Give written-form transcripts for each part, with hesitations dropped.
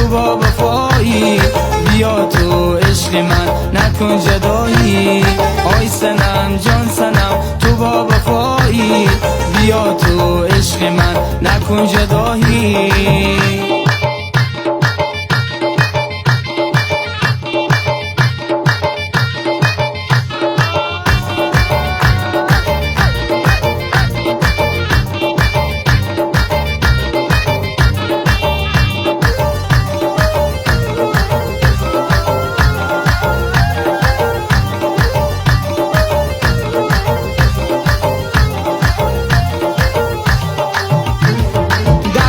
تو با وفایی، بیا تو عشق من نکن جدایی. آی سنم جان سنم تو با وفایی، بیا تو عشق من نکن جدایی.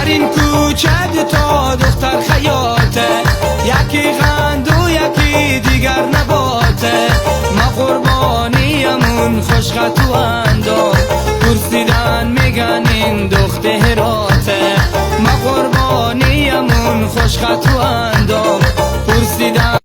این کوچه تا دختر خیاطه، یکی غند و یکی دیگر نباته. ما قربانیمون خوش خط و اندام، پرسیدن میگن این دخت هراته. ما قربانیمون خوش خط و اندام،